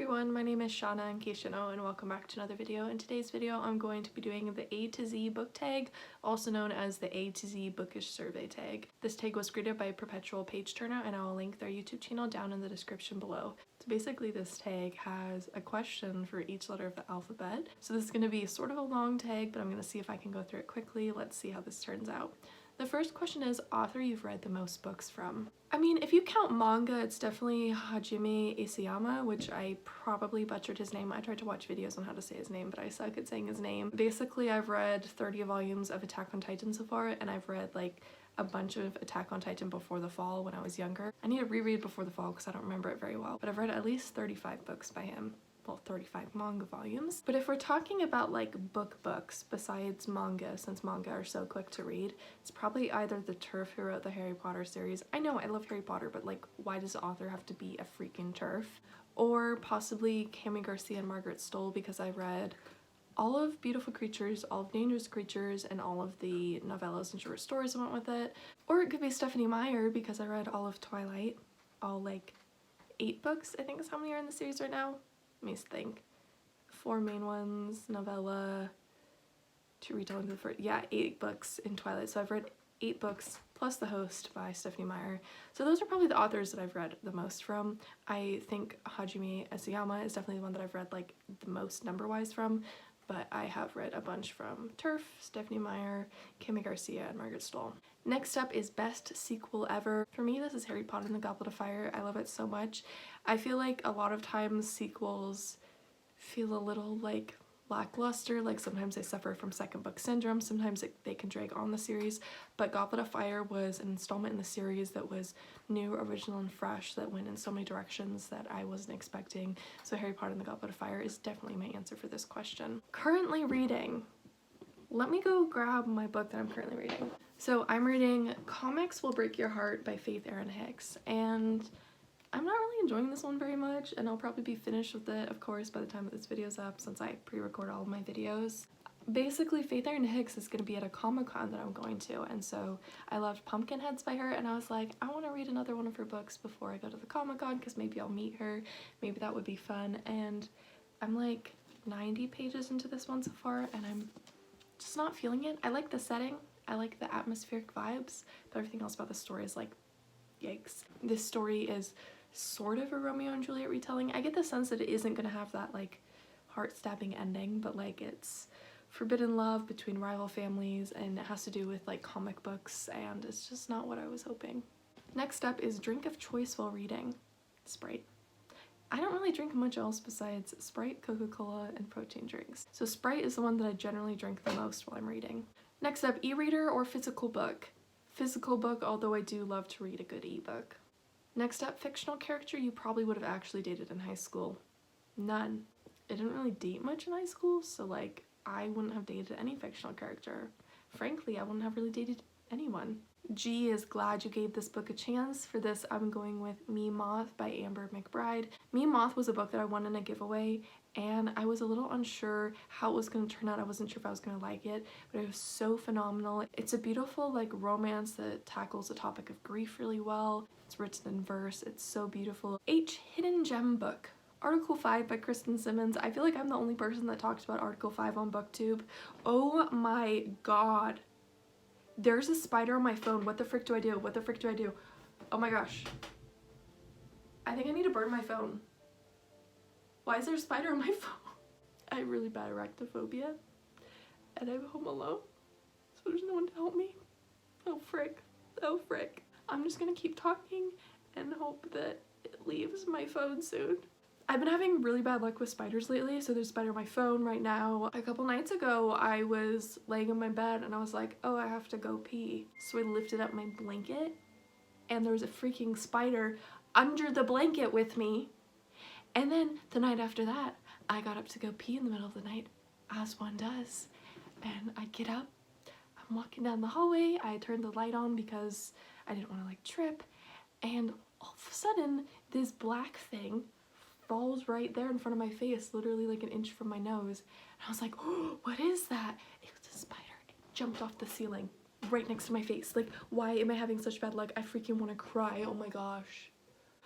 everyone, my name is Shauna in case you know, and welcome back to another video. In today's video I'm going to be doing the A to Z book tag, also known as the A to Z bookish survey tag. This tag was created by Perpetual Page Turner and I will link their YouTube channel down in the description below. So basically this tag has a question for each letter of the alphabet. So this is going to be sort of a long tag, but I'm going to see if I can go through it quickly. Let's see how this turns out. The first question is author you've read the most books from. I mean, if you count manga, it's definitely Hajime Isayama, which I probably butchered his name. I tried to watch videos on how to say his name, but I suck at saying his name. Basically, I've read 30 volumes of Attack on Titan so far, and I've read like a bunch of Attack on Titan Before the Fall when I was younger. I need to reread Before the Fall because I don't remember it very well, but I've read at least 35 books by him. Well, 35 manga volumes. But if we're talking about like books besides manga, since manga are so quick to read, it's probably either the TERF who wrote the Harry Potter series. I know I love Harry Potter, but like why does the author have to be a freaking TERF? Or possibly Cami Garcia and Margaret Stohl, because I read all of Beautiful Creatures, all of Dangerous Creatures, and all of the novellas and short stories that went with it. Or it could be Stephanie Meyer, because I read all of Twilight, all like 8 books I think is how many are in the series right now. Let me think. 4 main ones, novella, 2 retelling of the first, yeah, 8 books in Twilight. So I've read 8 books plus The Host by Stephanie Meyer. So those are probably the authors that I've read the most from. I think Hajime Isayama is definitely the one that I've read like the most number-wise from, but I have read a bunch from TERF, Stephanie Meyer, Cami Garcia, and Margaret Stohl. Next up is best sequel ever. For me, this is Harry Potter and the Goblet of Fire. I love it so much. I feel like a lot of times sequels feel a little like lackluster, like sometimes they suffer from second book syndrome, sometimes they can drag on the series, but Goblet of Fire was an installment in the series that was new, original, and fresh, that went in so many directions that I wasn't expecting. So Harry Potter and the Goblet of Fire is definitely my answer for this question. Currently reading. Let me go grab my book that I'm currently reading. So I'm reading Comics Will Break Your Heart by Faith Erin Hicks, and I'm not really enjoying this one very much, and I'll probably be finished with it, of course, by the time that this video's up, since I pre-record all of my videos. Basically, Faith Erin Hicks is going to be at a Comic-Con that I'm going to, and so I loved Pumpkinheads by her, and I was like, I want to read another one of her books before I go to the Comic-Con, because maybe I'll meet her, maybe that would be fun, and I'm like 90 pages into this one so far, and I'm just not feeling it. I like the setting, I like the atmospheric vibes, but everything else about the story is like, yikes. This story is sort of a Romeo and Juliet retelling. I get the sense that it isn't gonna have that like heart-stabbing ending, but like it's forbidden love between rival families, and it has to do with like comic books, and it's just not what I was hoping. Next up is drink of choice while reading. Sprite. I don't really drink much else besides Sprite, Coca-Cola, and protein drinks. So Sprite is the one that I generally drink the most while I'm reading. Next up, e-reader or physical book. Physical book, although I do love to read a good e-book. Next up, fictional character you probably would have actually dated in high school. None. I didn't really date much in high school, so like I wouldn't have dated any fictional character. Frankly, I wouldn't have really dated anyone. G is glad you gave this book a chance. For this, I'm going with Me Moth by Amber McBride. Me Moth was a book that I won in a giveaway, and I was a little unsure how it was going to turn out. I wasn't sure if I was going to like it, but it was so phenomenal. It's a beautiful like romance that tackles the topic of grief really well. It's written in verse. It's so beautiful. H, hidden gem book. Article 5 by Kristen Simmons. I feel like I'm the only person that talked about Article 5 on BookTube. Oh my god. There's a spider on my phone. What the frick do I do? What the frick do I do? Oh my gosh. I think I need to burn my phone. Why is there a spider on my phone? I have really bad arachnophobia, and I'm home alone, so there's no one to help me. Oh frick. Oh frick. I'm just gonna keep talking and hope that it leaves my phone soon. I've been having really bad luck with spiders lately, so there's a spider on my phone right now. A couple nights ago, I was laying in my bed and I was like, oh, I have to go pee. So I lifted up my blanket and there was a freaking spider under the blanket with me. And then the night after that, I got up to go pee in the middle of the night, as one does. And I get up, I'm walking down the hallway, I turned the light on because I didn't want to like trip, and all of a sudden, this black thing falls right there in front of my face, literally like an inch from my nose. And I was like, oh, what is that? It was a spider. It jumped off the ceiling right next to my face. Like, why am I having such bad luck? I freaking want to cry. Oh my gosh.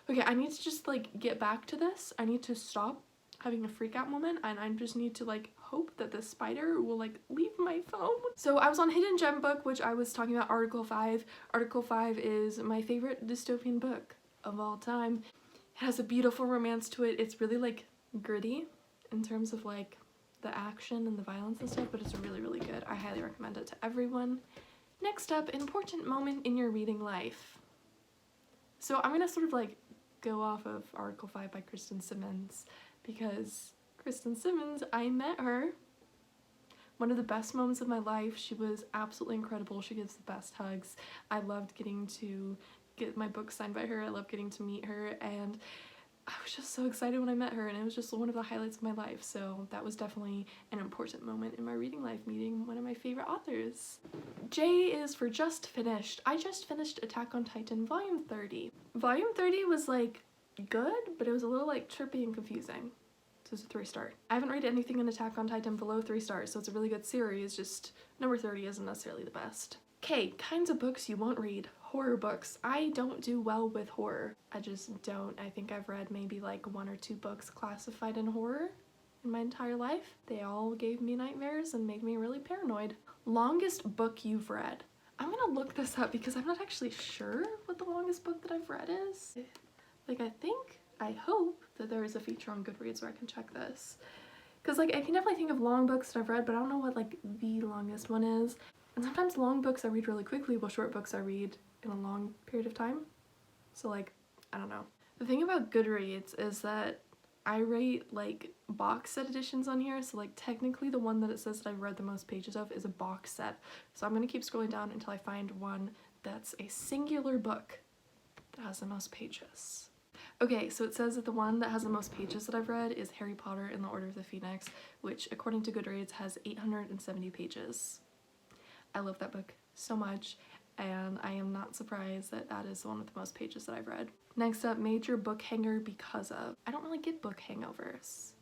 Okay, I need to just like get back to this. I need to stop having a freak out moment, and I just need to like hope that the spider will like leave my phone. So I was on Hidden Gem book, which I was talking about Article 5. Article 5 is my favorite dystopian book of all time. It has a beautiful romance to it. It's really like gritty in terms of like the action and the violence and stuff, but it's really, really good. I highly recommend it to everyone. Next up, important moment in your reading life. So I'm gonna sort of like go off of Article 5 by Kristen Simmons, because Kristen Simmons, I met her. One of the best moments of my life. She was absolutely incredible. She gives the best hugs. I loved getting to get my book signed by her. I loved getting to meet her, and I was just so excited when I met her, and it was just one of the highlights of my life. So that was definitely an important moment in my reading life, meeting one of my favorite authors. J is for just finished. I just finished Attack on Titan Volume 30. Volume 30 was like good, but it was a little like trippy and confusing. So it's a 3-star. I haven't read anything in Attack on Titan below 3 stars, so it's a really good series, just number 30 isn't necessarily the best. Okay, kinds of books you won't read. Horror books. I don't do well with horror. I just don't. I think I've read maybe like 1 or 2 books classified in horror in my entire life. They all gave me nightmares and made me really paranoid. Longest book you've read. I'm gonna look this up because I'm not actually sure what the longest book that I've read is. Like I hope that there is a feature on Goodreads where I can check this. Because like I can definitely think of long books that I've read, but I don't know what like the longest one is. And sometimes long books I read really quickly, while short books I read in a long period of time. So like, I don't know. The thing about Goodreads is that I rate like box set editions on here, so like technically the one that it says that I've read the most pages of is a box set. So I'm gonna keep scrolling down until I find one that's a singular book that has the most pages. Okay, so it says that the one that has the most pages that I've read is Harry Potter and the Order of the Phoenix, which according to Goodreads has 870 pages. I love that book so much, and I am not surprised that that is the one with the most pages that I've read. Next up, major book hanger because of. I don't really get book hangovers.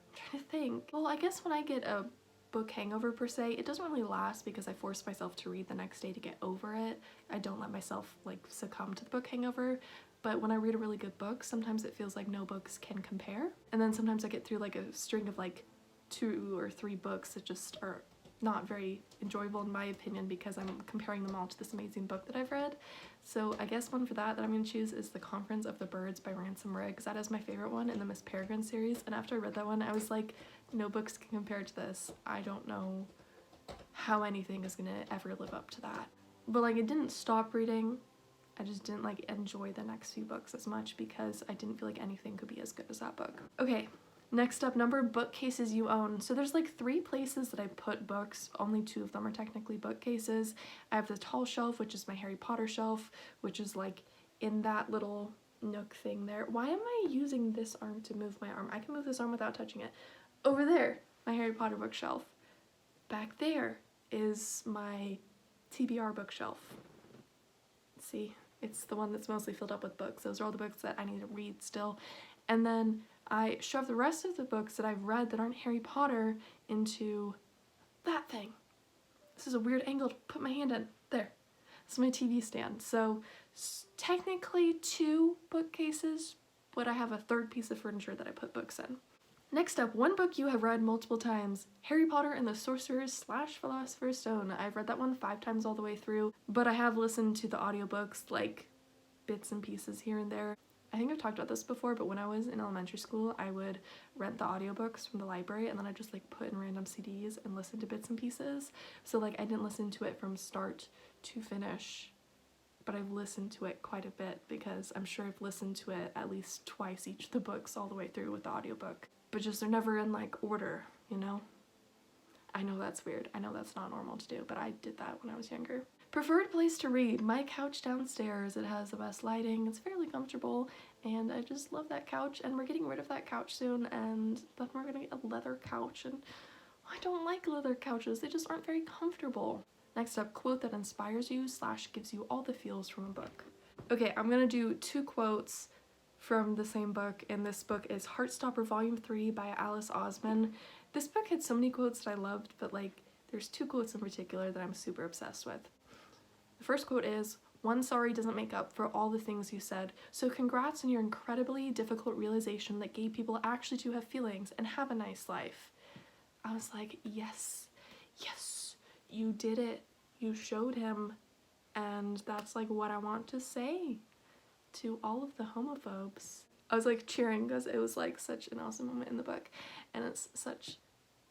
I'm trying to think. Well, I guess when I get a book hangover per se, it doesn't really last because I force myself to read the next day to get over it. I don't let myself like succumb to the book hangover. But when I read a really good book, sometimes it feels like no books can compare. And then sometimes I get through like a string of like 2 or 3 books that just are not very enjoyable in my opinion because I'm comparing them all to this amazing book that I've read. So I guess one for that I'm going to choose is The Conference of the Birds by Ransom Riggs. That is my favorite one in the Miss Peregrine series, and after I read that one I was like, no books can compare to this. I don't know how anything is going to ever live up to that. But like, it didn't stop reading, I just didn't like enjoy the next few books as much because I didn't feel like anything could be as good as that book. Okay. Next up, number of bookcases you own. So there's like 3 places that I put books. Only 2 of them are technically bookcases. I have the tall shelf, which is my Harry Potter shelf, which is like in that little nook thing there. Why am I using this arm to move my arm? I can move this arm without touching it. Over there, my Harry Potter bookshelf. Back there is my TBR bookshelf. See, it's the one that's mostly filled up with books. Those are all the books that I need to read still. And then I shove the rest of the books that I've read that aren't Harry Potter into that thing. This is a weird angle to put my hand in. There. This is my TV stand. So technically 2 bookcases, but I have a 3rd piece of furniture that I put books in. Next up, one book you have read multiple times. Harry Potter and the Sorcerer / Philosopher's Stone. I've read that one 5 times all the way through, but I have listened to the audiobooks like bits and pieces here and there. I think I've talked about this before, but when I was in elementary school, I would rent the audiobooks from the library and then I just like put in random CDs and listen to bits and pieces. So like I didn't listen to it from start to finish, but I've listened to it quite a bit because I'm sure I've listened to it at least twice each of the books all the way through with the audiobook. But just they're never in like order, you know? I know that's weird. I know that's not normal to do, but I did that when I was younger. Preferred place to read. My couch downstairs. It has the best lighting. It's fairly comfortable, and I just love that couch, and we're getting rid of that couch soon, and then we're gonna get a leather couch, and I don't like leather couches. They just aren't very comfortable. Next up, quote that inspires you / gives you all the feels from a book. Okay, I'm gonna do 2 quotes from the same book, and this book is Heartstopper Volume 3 by Alice Osman. This book had so many quotes that I loved, but like there's 2 quotes in particular that I'm super obsessed with. The first quote is, One sorry doesn't make up for all the things you said, so congrats on your incredibly difficult realization that gay people actually do have feelings and have a nice life. I was like, yes, yes, you did it. You showed him. And that's like what I want to say to all of the homophobes. I was like cheering because it was like such an awesome moment in the book, and it's such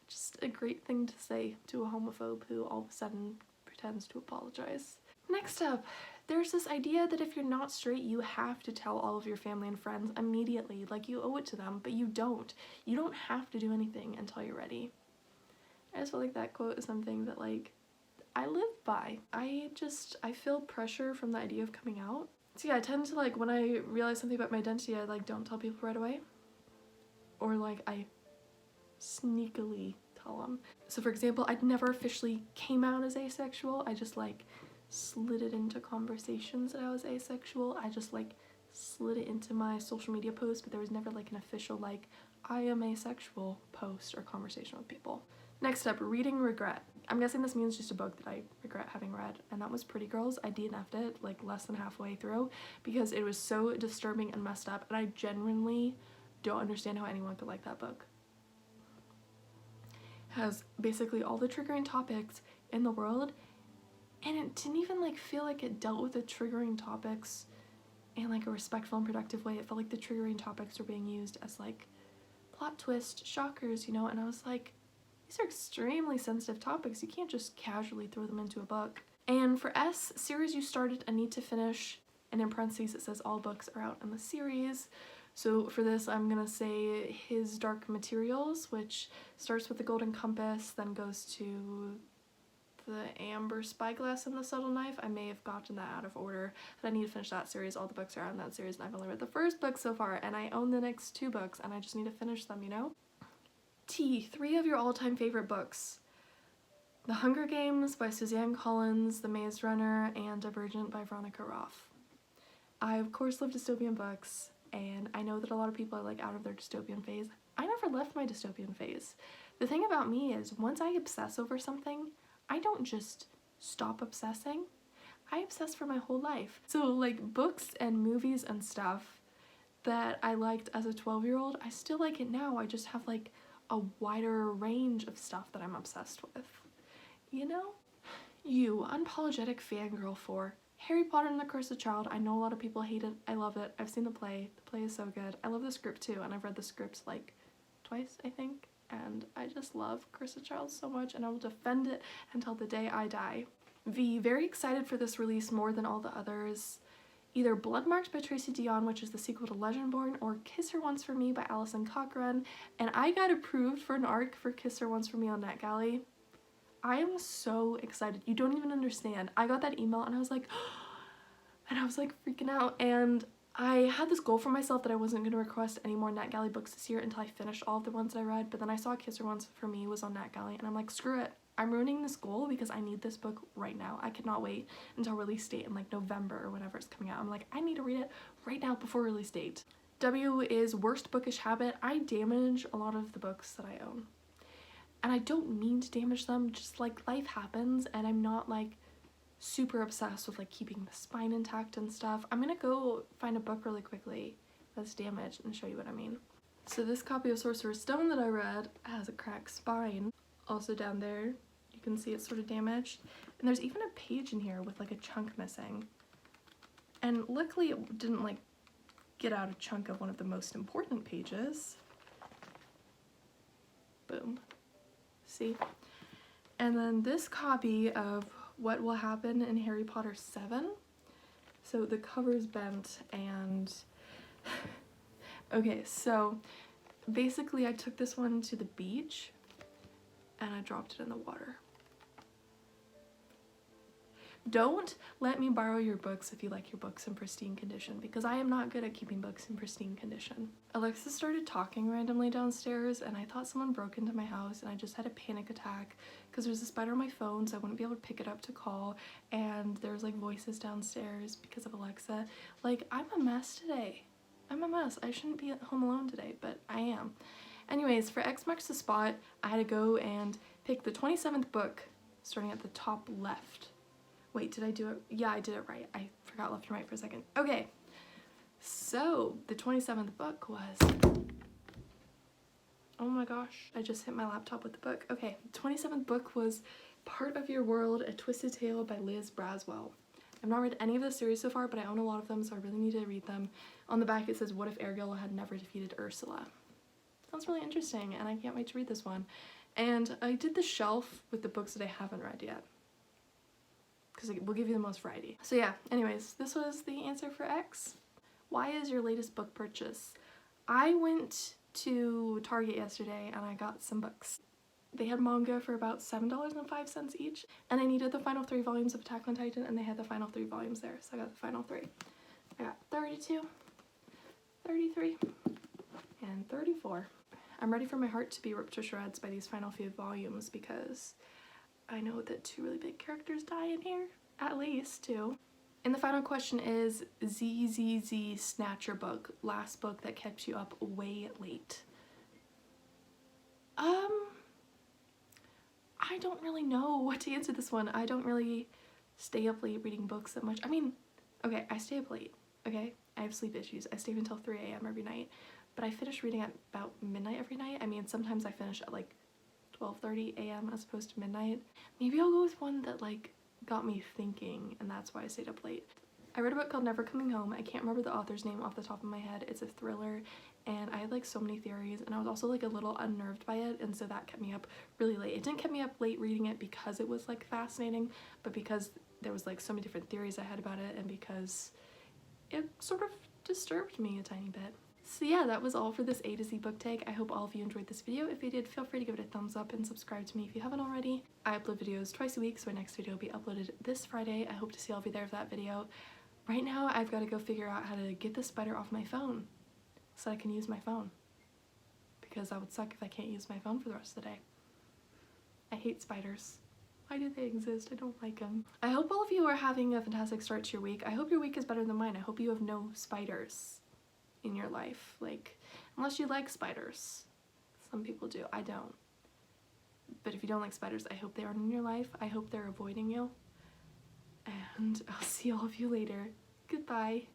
just a great thing to say to a homophobe who all of a sudden pretends to apologize. Next up, there's this idea that if you're not straight, you have to tell all of your family and friends immediately, like you owe it to them, but you don't. You don't have to do anything until you're ready. I just feel like that quote is something that like I live by. I feel pressure from the idea of coming out. So yeah, I tend to like, when I realize something about my identity, I like don't tell people right away. Or like I sneakily tell them. So for example, I'd never officially came out as asexual. I just like slid it into conversations that I was asexual. I just like slid it into my social media posts, but there was never like an official like I am asexual post or conversation with people. Next up, reading regret. I'm guessing this means just a book that I regret having read, and that was Pretty Girls. I DNF'd it like less than halfway through because it was so disturbing and messed up, and I genuinely don't understand how anyone could like that book. It has basically all the triggering topics in the world, and it didn't even like feel like it dealt with the triggering topics in like a respectful and productive way. It felt like the triggering topics were being used as like plot twist shockers, you know, and I was like, these are extremely sensitive topics. You can't just casually throw them into a book. And for S, series you started and need to finish, and in parentheses it says all books are out in the series. So for this I'm gonna say His Dark Materials, which starts with the Golden Compass, then goes to the Amber Spyglass and the Subtle Knife. I may have gotten that out of order, but I need to finish that series. All the books are out in that series, and I've only read the first book so far, and I own the next 2 books, and I just need to finish them, you know? T, 3 of your all-time favorite books. The Hunger Games by Suzanne Collins, The Maze Runner, and Divergent by Veronica Roth. I of course love dystopian books, and I know that a lot of people are like out of their dystopian phase. I never left my dystopian phase. The thing about me is once I obsess over something, I don't just stop obsessing. I obsess for my whole life. So like books and movies and stuff that I liked as a 12-year-old, I still like it now. I just have like a wider range of stuff that I'm obsessed with, you know? You, unapologetic fangirl for Harry Potter and the Cursed Child. I know a lot of people hate it. I love it. I've seen the play. The play is so good. I love the script too, and I've read the script like twice, I think, and I just love Cursed Child so much, and I will defend it until the day I die. V, very excited for this release more than all the others. Either Bloodmarked by Tracy Deonn, which is the sequel to Legendborn, or Kiss Her Once for Me by Alison Cochrane, and I got approved for an arc for Kiss Her Once for Me on NetGalley. I am so excited. You don't even understand. I got that email and I was like, and I was like freaking out, and I had this goal for myself that I wasn't going to request any more NetGalley books this year until I finished all of the ones that I read, but then I saw Kiss Her Once for Me was on NetGalley, and I'm like, screw it. I'm ruining this goal because I need this book right now. I cannot wait until release date in like November or whenever it's coming out. I'm like, I need to read it right now before release date. W is worst bookish habit. I damage a lot of the books that I own. And I don't mean to damage them, just like life happens, and I'm not like super obsessed with like keeping the spine intact and stuff. I'm gonna go find a book really quickly that's damaged and show you what I mean. So this copy of Sorcerer's Stone that I read has a cracked spine. Also down there, you can see it's sort of damaged. And there's even a page in here with like a chunk missing. And luckily it didn't like get out a chunk of one of the most important pages. Boom. See? And then this copy of What Will Happen in Harry Potter 7. So the cover's bent and... okay, so basically I took this one to the beach and I dropped it in the water. Don't let me borrow your books if you like your books in pristine condition, because I am not good at keeping books in pristine condition. Alexa started talking randomly downstairs and I thought someone broke into my house, and I just had a panic attack because there's a spider on my phone, so I wouldn't be able to pick it up to call, and there's like voices downstairs because of Alexa. Like, I'm a mess today. I'm a mess. I shouldn't be at home alone today, but I am. Anyways, for X Marks the Spot, I had to go and pick the 27th book starting at the top left, Wait, did I do it? Yeah, I did it right. I forgot left and right for a second. Okay, so the 27th book was, oh my gosh, I just hit my laptop with the book. Okay, 27th book was Part of Your World, A Twisted Tale by Liz Braswell. I've not read any of the series so far, but I own a lot of them, so I really need to read them. On the back it says, what if Ergil had never defeated Ursula? Sounds really interesting, and I can't wait to read this one. And I did the shelf with the books that I haven't read yet, because it will give you the most variety. So yeah, anyways, this was the answer for X. Why is your latest book purchase? I went to Target yesterday and I got some books. They had manga for about $7.05 each, and I needed the final 3 volumes of Attack on Titan, and they had the final 3 volumes there, so I got the final 3. I got 32, 33, and 34. I'm ready for my heart to be ripped to shreds by these final few volumes because I know that 2 really big characters die in here, at least 2. And the final question is ZZZ Snatcher book, last book that kept you up way late. I don't really know what to answer this one. I don't really stay up late reading books that much. I mean, okay, I stay up late, okay? I have sleep issues. I stay up until 3 a.m. every night, but I finish reading at about midnight every night. I mean, sometimes I finish at like 12:30 a.m. as opposed to midnight. Maybe I'll go with one that like got me thinking, and that's why I stayed up late. I read a book called Never Coming Home. I can't remember the author's name off the top of my head. It's a thriller, and I had like so many theories, and I was also like a little unnerved by it, and so that kept me up really late. It didn't keep me up late reading it because it was like fascinating, but because there was like so many different theories I had about it, and because it sort of disturbed me a tiny bit. So yeah, that was all for this A to Z book tag. I hope all of you enjoyed this video. If you did, feel free to give it a thumbs up and subscribe to me if you haven't already. I upload videos twice a week, so my next video will be uploaded this Friday. I hope to see all of you there for that video. Right now, I've got to go figure out how to get the spider off my phone so I can use my phone, because that would suck if I can't use my phone for the rest of the day. I hate spiders. Why do they exist? I don't like them. I hope all of you are having a fantastic start to your week. I hope your week is better than mine. I hope you have no spiders in your life, like, unless you like spiders. Some people do. I don't. But if you don't like spiders, I hope they aren't in your life. I hope they're avoiding you. And I'll see all of you later. Goodbye.